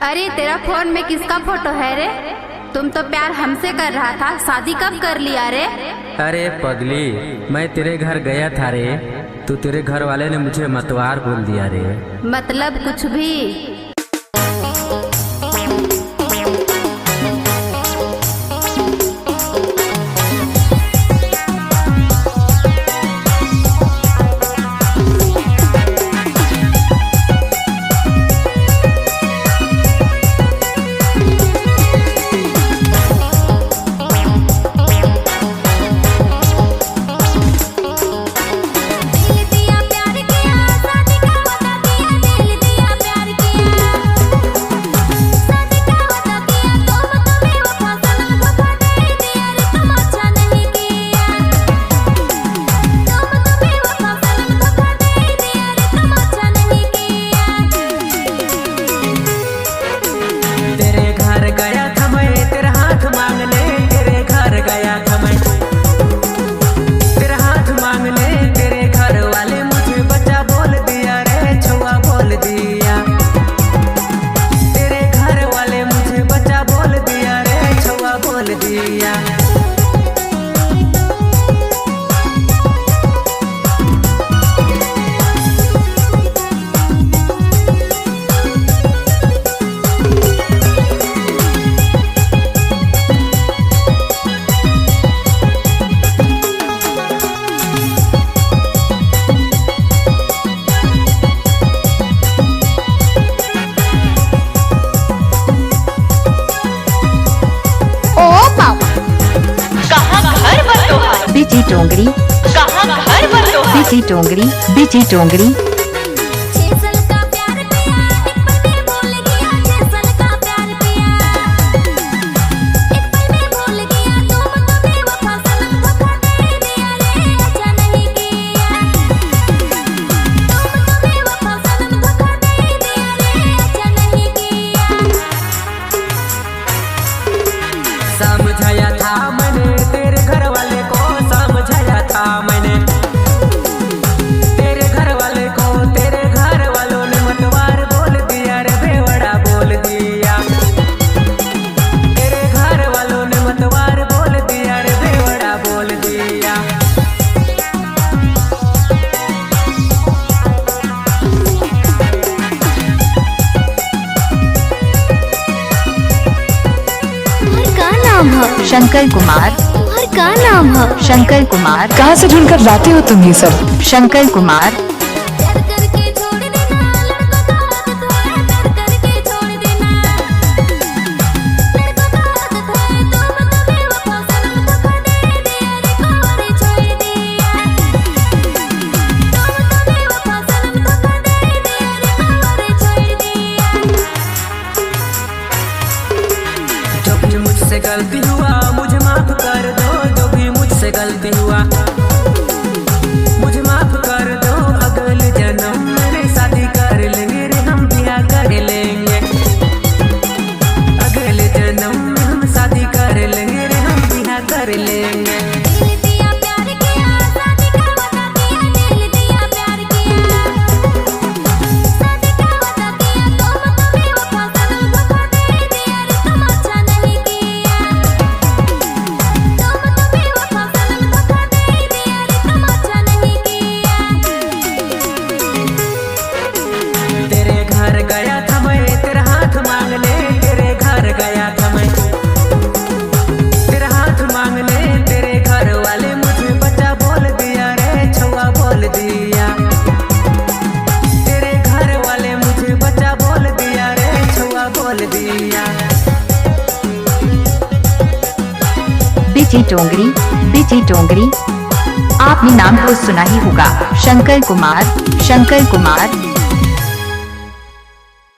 अरे तेरा फोन में किसका फोटो है रे? तुम तो प्यार हमसे कर रहा था, शादी कब कर लिया रे? अरे पगली, मैं तेरे घर गया था रे, तो तेरे घर वाले ने मुझे मतवार बोल दिया रे। मतलब कुछ भी। बीची टोंगरी कहाँ घर बंदो है? बीची टोंगरी, बीची टोंगरी। समझाया था मैंने तेरे घर वाले को, समझाया था मैंने तेरे घर वाले को, तेरे घर वालों ने मतवार बोल दिया रे, बेवड़ा बोल दिया। तेरे घर वालों ने मतवार बोल दिया रे, बेवड़ा बोल दिया। शंकर कुमार, तुम्हारा क्या नाम है? शंकर कुमार। कहाँ से ढूंढ कर लाते हो तुम ये सब? शंकर कुमार। मुझसे गलती हुआ मुझे माफ कर दो, जो भी मुझसे गलती हुआ मुझे माफ कर दो। अगले जन्म में शादी कर लेंगे रे, हम ब्याह कर लेंगे। अगले जन्म में हम शादी कर लेंगे रे, हम ब्याह कर लेंगे। गया था मैं तेरा हाथ मांगने, तेरे घर गया था मैं तेरा हाथ मांगने। तेरे घर वाले मुझे बच्चा बोल दिया रे, छुआ बोल दिया। तेरे घर वाले मुझे बच्चा बोल दिया रे, छुआ बोल दिया। बीची टोंगरी, बीची टोंगरी। आपने नाम तो सुना ही होगा, शंकर कुमार, शंकर कुमार।